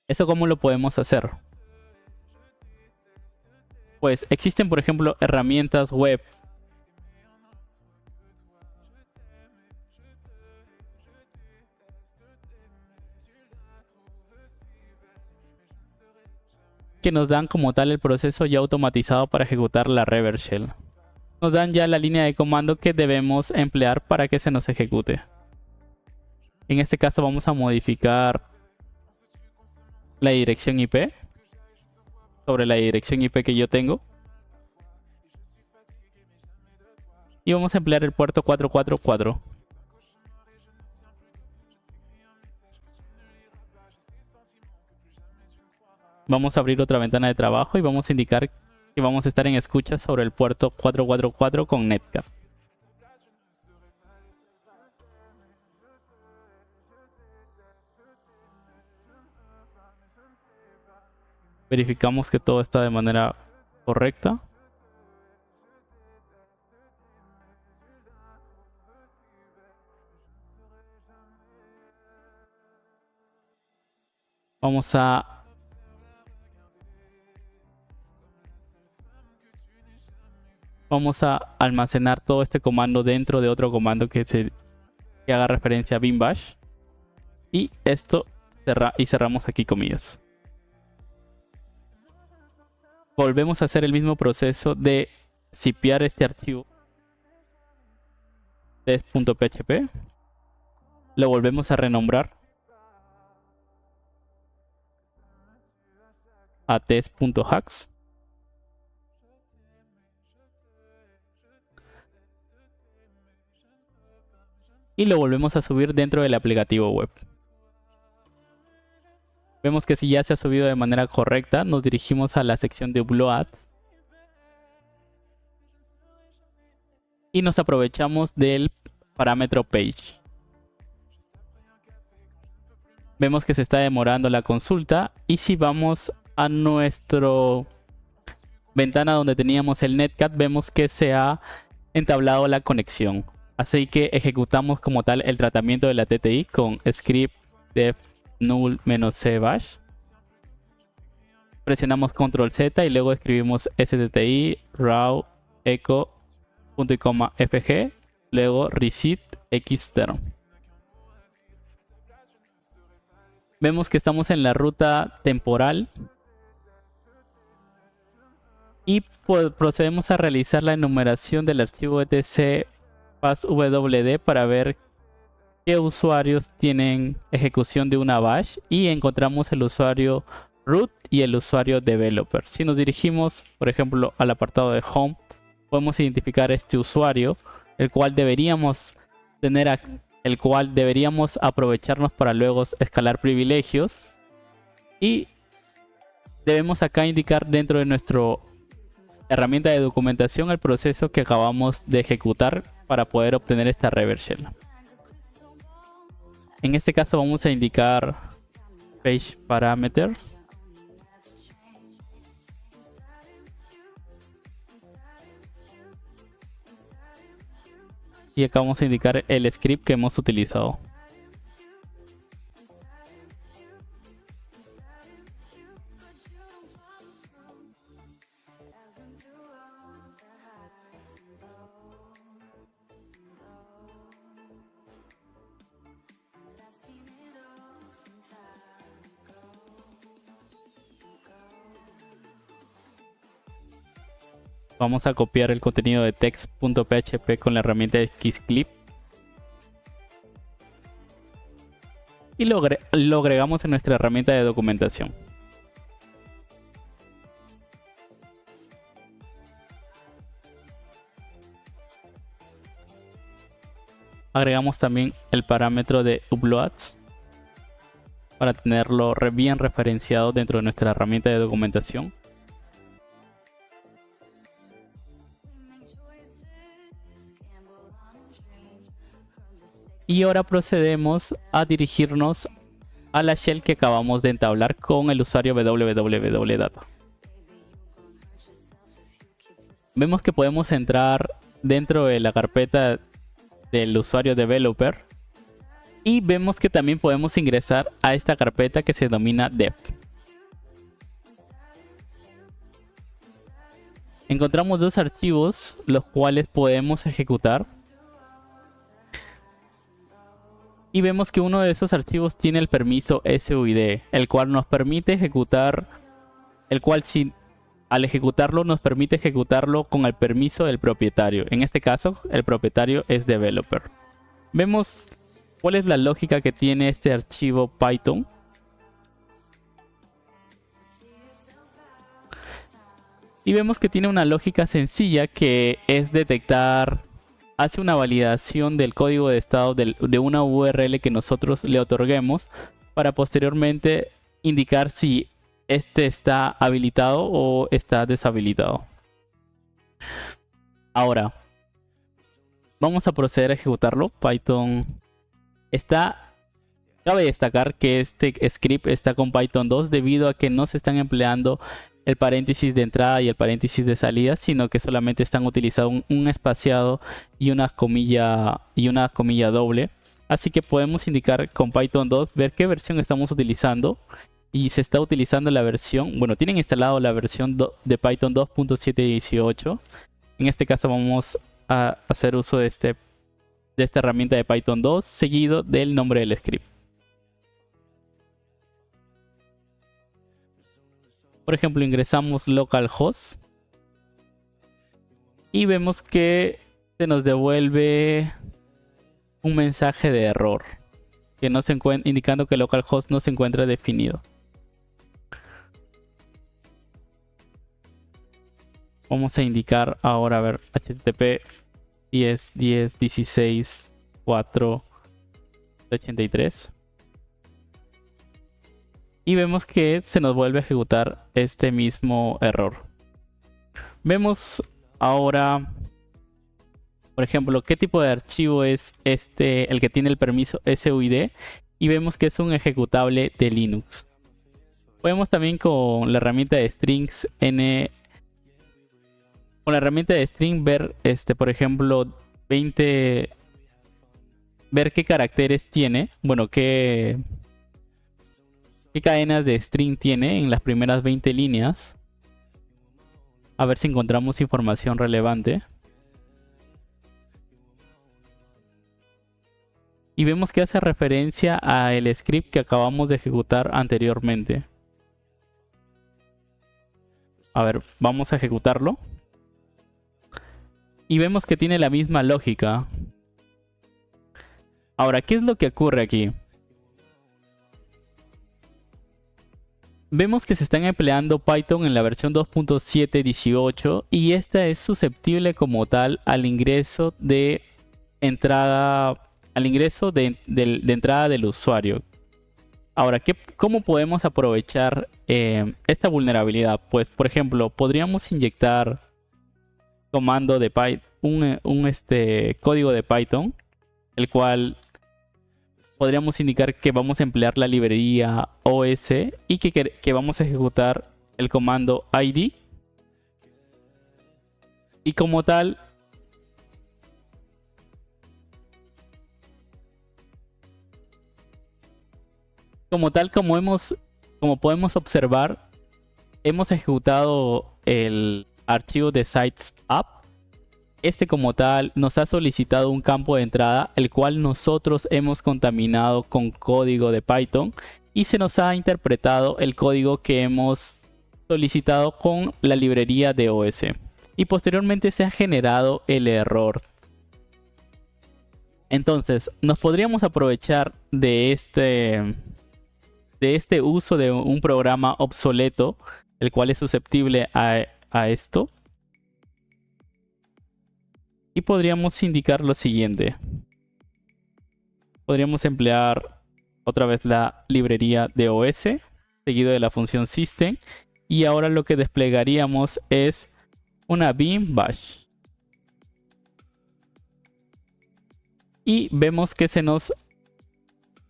¿Eso cómo lo podemos hacer? Pues existen, por ejemplo, herramientas web que nos dan como tal el proceso ya automatizado para ejecutar la reverse shell. Nos dan ya la línea de comando que debemos emplear para que se nos ejecute. En este caso vamos a modificar la dirección IP sobre la dirección IP que yo tengo. Y vamos a emplear el puerto 444. Vamos a abrir otra ventana de trabajo y vamos a indicar que vamos a estar en escucha sobre el puerto 444 con Netcar. Verificamos que todo está de manera correcta. Vamos a almacenar todo este comando dentro de otro comando que haga referencia a bin bash. Y esto cerramos aquí comillas. Volvemos a hacer el mismo proceso de zipear este archivo. test.php. Lo volvemos a renombrar a test.hacks. Y lo volvemos a subir dentro del aplicativo web. Vemos que si ya se ha subido de manera correcta, nos dirigimos a la sección de upload y nos aprovechamos del parámetro page. Vemos que se está demorando la consulta, y si vamos a nuestra ventana donde teníamos el netcat, vemos que se ha entablado la conexión. Así que ejecutamos como tal el tratamiento de la TTI con script def null-c bash. Presionamos control Z y luego escribimos stti raw echo punto y coma fg, luego reset xterm. Vemos que estamos en la ruta temporal y procedemos a realizar la enumeración del archivo etc passwd para ver qué usuarios tienen ejecución de una bash, y encontramos el usuario root y el usuario developer. Si nos dirigimos, por ejemplo, al apartado de home, podemos identificar este usuario, el cual deberíamos aprovecharnos para luego escalar privilegios, y debemos acá indicar dentro de nuestra herramienta de documentación el proceso que acabamos de ejecutar para poder obtener esta reverse shell. En este caso vamos a indicar page parameter y acá vamos a indicar el script que hemos utilizado. Vamos a copiar el contenido de text.php con la herramienta de xclip y lo agregamos en nuestra herramienta de documentación. Agregamos también el parámetro de uploads para tenerlo bien referenciado dentro de nuestra herramienta de documentación. Y ahora procedemos a dirigirnos a la shell que acabamos de entablar con el usuario www.data. Vemos que podemos entrar dentro de la carpeta del usuario developer y vemos que también podemos ingresar a esta carpeta que se denomina dev. Encontramos dos archivos los cuales podemos ejecutar. Y vemos que uno de esos archivos tiene el permiso SUID, el cual nos permite ejecutar, al ejecutarlo nos permite ejecutarlo con el permiso del propietario. En este caso, el propietario es developer. Vemos cuál es la lógica que tiene este archivo Python. Y vemos que tiene una lógica sencilla que es detectar, hace una validación del código de estado de una URL que nosotros le otorguemos para posteriormente indicar si este está habilitado o está deshabilitado. Ahora, vamos a proceder a ejecutarlo. Python cabe destacar que este script está con Python 2 debido a que no se están empleando el paréntesis de entrada y el paréntesis de salida, sino que solamente están utilizando un espaciado y una comilla doble. Así que podemos indicar con Python 2, ver qué versión estamos utilizando, y se está utilizando la versión, bueno, tienen instalado la versión de Python 2.718. En este caso vamos a hacer uso de esta herramienta de Python 2 seguido del nombre del script. Por ejemplo, ingresamos localhost y vemos que se nos devuelve un mensaje de error que no se encuentra, indicando que el localhost no se encuentra definido. Vamos a indicar ahora, a ver, http 10.10.16.4.83 y vemos que se nos vuelve a ejecutar este mismo error. Vemos ahora, por ejemplo, qué tipo de archivo es el que tiene el permiso SUID, y vemos que es un ejecutable de Linux. Podemos también con la herramienta de strings con la herramienta de string ver, por ejemplo, ver qué caracteres tiene, bueno, qué cadenas de string tiene en las primeras 20 líneas. A ver si encontramos información relevante. Y vemos que hace referencia al script que acabamos de ejecutar anteriormente. A ver, vamos a ejecutarlo. Y vemos que tiene la misma lógica. Ahora, ¿qué es lo que ocurre aquí? Vemos que se están empleando Python en la versión 2.7.18 y esta es susceptible como tal al ingreso de entrada, entrada del usuario. Ahora, ¿cómo podemos aprovechar esta vulnerabilidad? Pues, por ejemplo, podríamos inyectar comando de Python, código de Python, el cual podríamos indicar que vamos a emplear la librería OS y que vamos a ejecutar el comando id. Y como tal, como podemos observar, hemos ejecutado el archivo de sites app. Como tal nos ha solicitado un campo de entrada, el cual nosotros hemos contaminado con código de Python, y se nos ha interpretado el código que hemos solicitado con la librería de OS. Y posteriormente se ha generado el error. Entonces, nos podríamos aprovechar de este uso de un programa obsoleto, el cual es susceptible a esto. Y podríamos indicar lo siguiente. Podríamos emplear otra vez la librería de OS, seguido de la función system. Y ahora lo que desplegaríamos es una bin bash. Y vemos que se nos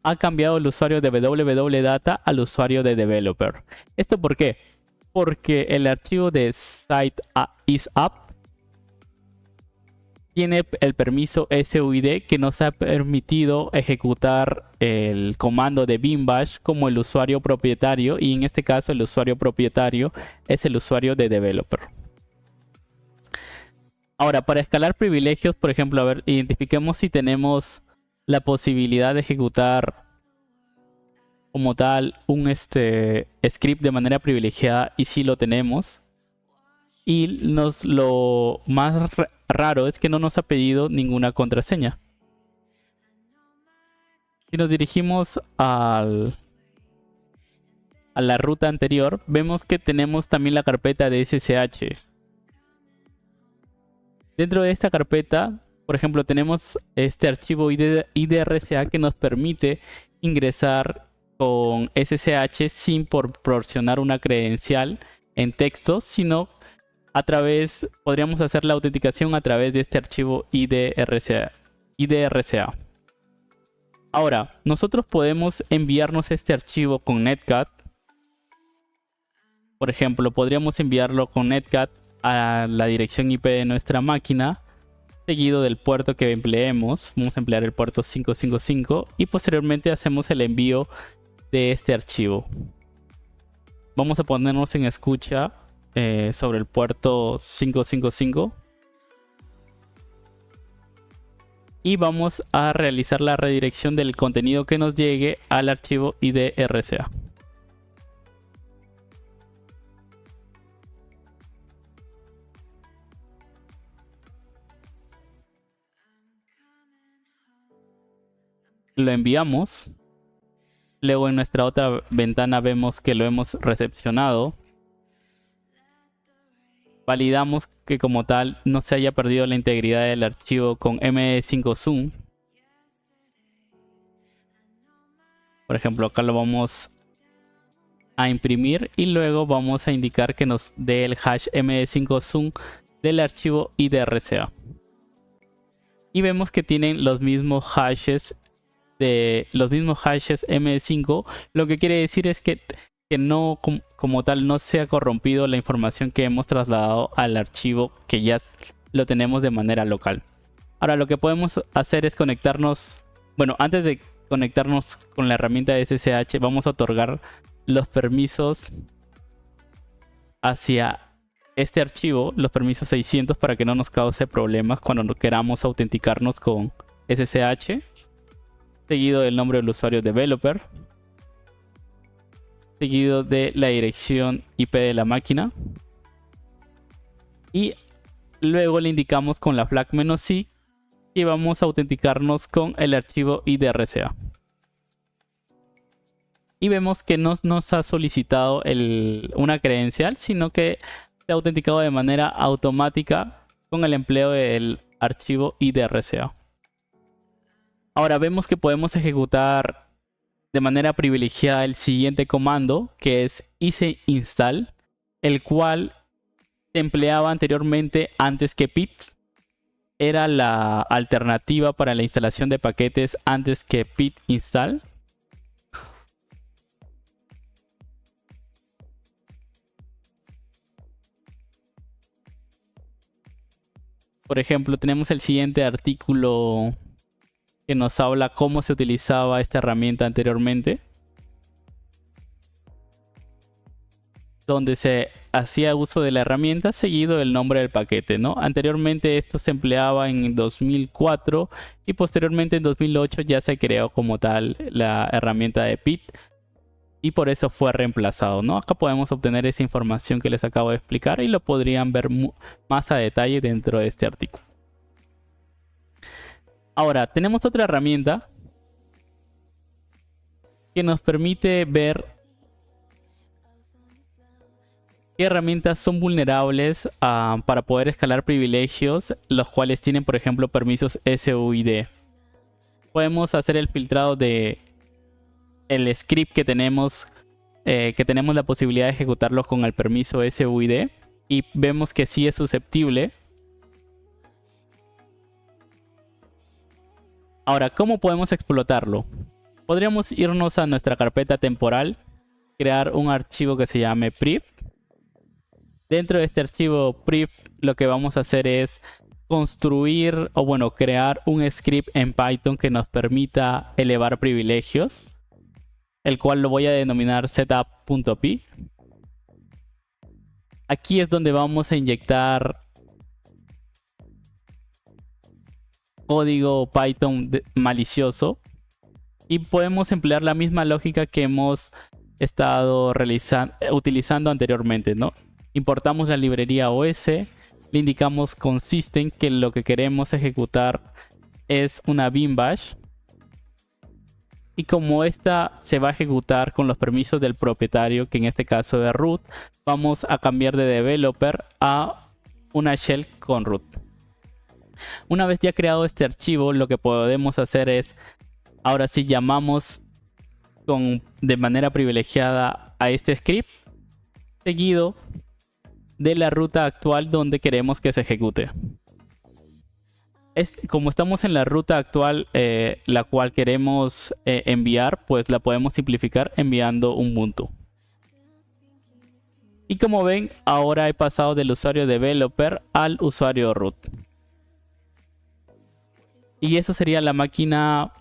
ha cambiado el usuario de www.data al usuario de developer. ¿Esto por qué? Porque el archivo de site isApp tiene el permiso SUID que nos ha permitido ejecutar el comando de bin bash como el usuario propietario, y en este caso el usuario propietario es el usuario de developer. Ahora, para escalar privilegios, por ejemplo, a ver, identifiquemos si tenemos la posibilidad de ejecutar como tal un script de manera privilegiada, y si lo tenemos. Y lo más raro es que no nos ha pedido ninguna contraseña. Si nos dirigimos a la ruta anterior, vemos que tenemos también la carpeta de SSH. Dentro de esta carpeta, por ejemplo, tenemos este archivo IDRCA que nos permite ingresar con SSH sin proporcionar una credencial en texto, sino podríamos hacer la autenticación a través de este archivo IDRCA. Ahora, nosotros podemos enviarnos este archivo con Netcat. Por ejemplo, podríamos enviarlo con Netcat a la dirección IP de nuestra máquina, seguido del puerto que empleemos. Vamos a emplear el puerto 555 y posteriormente hacemos el envío de este archivo. Vamos a ponernos en escucha sobre el puerto 555 y vamos a realizar la redirección del contenido que nos llegue al archivo IDRCA. lo enviamos. Luego en nuestra otra ventana vemos que lo hemos recepcionado. Validamos que como tal no se haya perdido la integridad del archivo con M5 Zoom. Por ejemplo, acá lo vamos a imprimir y luego vamos a indicar que nos dé el hash M5 Zoom del archivo IDRCA. Y vemos que tienen los mismos hashes M5, lo que quiere decir es que no como tal no se ha corrompido la información que hemos trasladado al archivo que ya lo tenemos de manera local. Ahora lo que podemos hacer es conectarnos, bueno, antes de conectarnos con la herramienta de SSH vamos a otorgar los permisos hacia este archivo, los permisos 600, para que no nos cause problemas cuando queramos autenticarnos con SSH. Seguido del nombre del usuario developer, seguido de la dirección IP de la máquina, y luego le indicamos con la flag "-c" que vamos a autenticarnos con el archivo IDRCA. Y vemos que no nos ha solicitado una credencial, sino que se ha autenticado de manera automática con el empleo del archivo IDRCA. Ahora vemos que podemos ejecutar de manera privilegiada el siguiente comando, que es install, el cual se empleaba anteriormente antes que pip. Era la alternativa para la instalación de paquetes antes que pip install. Por ejemplo, tenemos el siguiente artículo que nos habla cómo se utilizaba esta herramienta anteriormente, donde se hacía uso de la herramienta seguido del nombre del paquete, ¿no? Anteriormente esto se empleaba en 2004 y posteriormente en 2008 ya se creó como tal la herramienta de pip y por eso fue reemplazado, ¿no? Acá podemos obtener esa información que les acabo de explicar y lo podrían ver más a detalle dentro de este artículo. Ahora, tenemos otra herramienta que nos permite ver qué herramientas son vulnerables para poder escalar privilegios, los cuales tienen, por ejemplo, permisos SUID. Podemos hacer el filtrado de el script que tenemos la posibilidad de ejecutarlo con el permiso SUID y vemos que sí es susceptible. Ahora, ¿cómo podemos explotarlo? Podríamos irnos a nuestra carpeta temporal, crear un archivo que se llame priv. Dentro de este archivo priv lo que vamos a hacer es construir o bueno, crear un script en Python que nos permita elevar privilegios, el cual lo voy a denominar setup.py. Aquí es donde vamos a inyectar código Python malicioso y podemos emplear la misma lógica que hemos estado utilizando anteriormente, ¿no? Importamos la librería OS, le indicamos con system que lo que queremos ejecutar es una bin bash y como esta se va a ejecutar con los permisos del propietario, que en este caso es root, vamos a cambiar de developer a una shell con root. Una vez ya creado este archivo, lo que podemos hacer es, ahora sí llamamos de manera privilegiada a este script, seguido de la ruta actual donde queremos que se ejecute. Como estamos en la ruta actual, la cual queremos enviar, pues la podemos simplificar enviando Ubuntu. Y como ven, ahora he pasado del usuario developer al usuario root. Y eso sería la máquina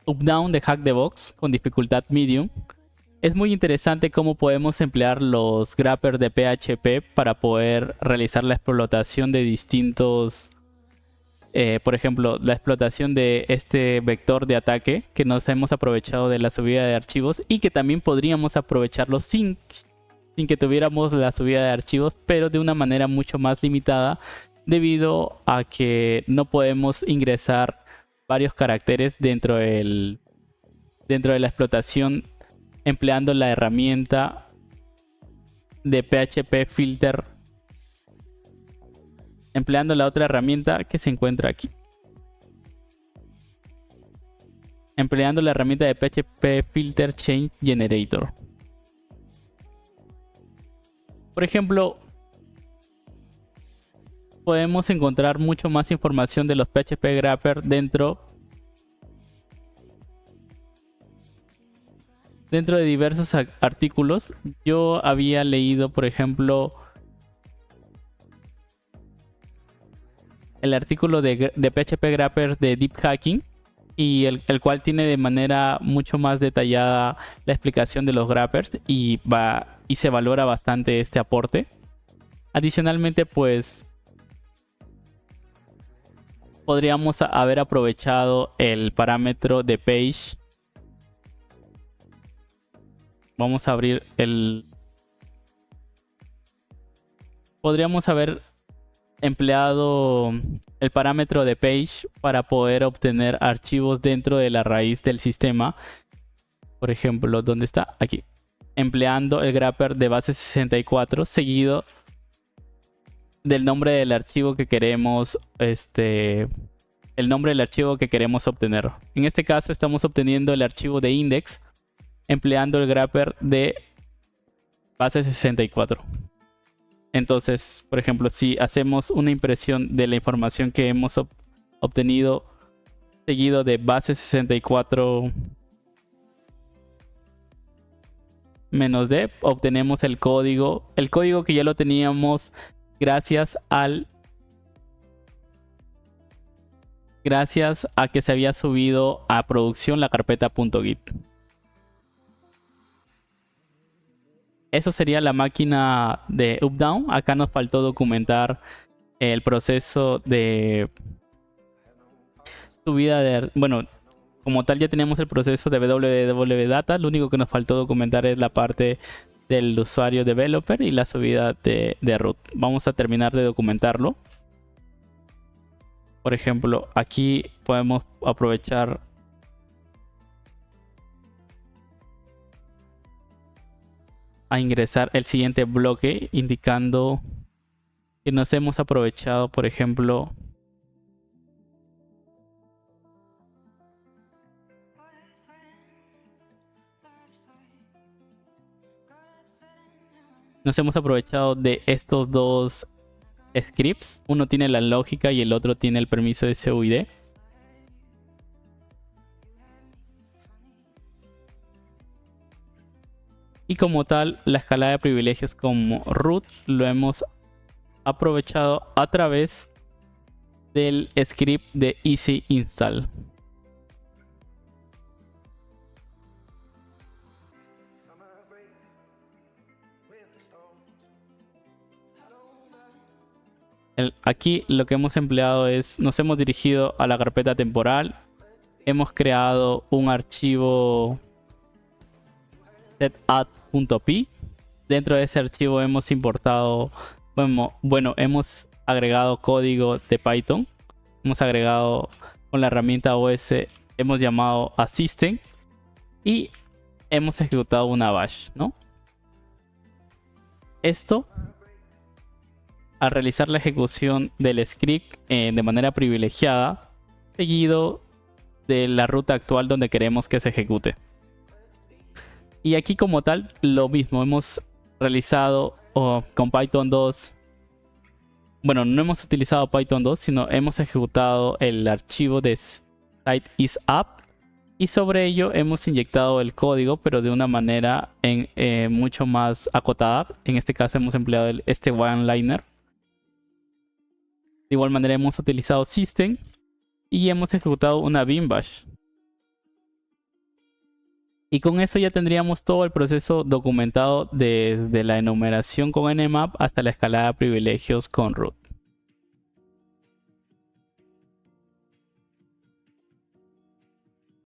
up-down de Hack the Box con dificultad medium. Es muy interesante cómo podemos emplear los grappers de PHP para poder realizar la explotación de distintos, por ejemplo, la explotación de este vector de ataque que nos hemos aprovechado de la subida de archivos y que también podríamos aprovecharlo sin que tuviéramos la subida de archivos, pero de una manera mucho más limitada, debido a que no podemos ingresar varios caracteres dentro de la explotación empleando la herramienta de PHP Filter, empleando la otra herramienta que se encuentra aquí. Empleando la herramienta de PHP Filter Change Generator. Por ejemplo, podemos encontrar mucho más información de los PHP Grapper dentro de diversos artículos. Yo había leído, por ejemplo, el artículo de PHP Grapper de Deep Hacking, y el cual tiene de manera mucho más detallada la explicación de los grappers y se valora bastante este aporte. Adicionalmente, pues podríamos haber aprovechado el parámetro de page. Vamos a abrir podríamos haber empleado el parámetro de page para poder obtener archivos dentro de la raíz del sistema. Por ejemplo, ¿dónde está? Aquí. Empleando el grapper de base 64 seguido del nombre del archivo que queremos, el nombre del archivo que queremos obtener. En este caso estamos obteniendo el archivo de index empleando el grapper de base 64. Entonces, por ejemplo, si hacemos una impresión de la información que hemos obtenido seguido de base 64 menos D, obtenemos el código que ya lo teníamos gracias a que se había subido a producción la carpeta .git. Eso sería la máquina de UpDown. Acá nos faltó documentar el proceso de subida de... Bueno, como tal ya tenemos el proceso de www.data. Lo único que nos faltó documentar es la parte del usuario developer y la subida de root. Vamos a terminar de documentarlo. Por ejemplo, aquí podemos aprovechar a ingresar el siguiente bloque indicando que nos hemos aprovechado, por ejemplo, de estos dos scripts. Uno tiene la lógica y el otro tiene el permiso de SUID. Y como tal, la escalada de privilegios como root lo hemos aprovechado a través del script de easy install. Aquí lo que hemos empleado es, nos hemos dirigido a la carpeta temporal. Hemos creado un archivo setadd.py. Dentro de ese archivo hemos importado, hemos agregado código de Python. Hemos agregado con la herramienta OS, hemos llamado a system y hemos ejecutado una bash, ¿no? Esto, al realizar la ejecución del script de manera privilegiada, seguido de la ruta actual donde queremos que se ejecute. Y aquí como tal, lo mismo, hemos realizado con Python 2. Bueno, no hemos utilizado Python 2, sino hemos ejecutado el archivo de site.is.app y sobre ello hemos inyectado el código, pero de una manera mucho más acotada. En este caso hemos empleado este one-liner. De igual manera hemos utilizado system y hemos ejecutado una bin bash. Y con eso ya tendríamos todo el proceso documentado desde la enumeración con nmap hasta la escalada de privilegios con root.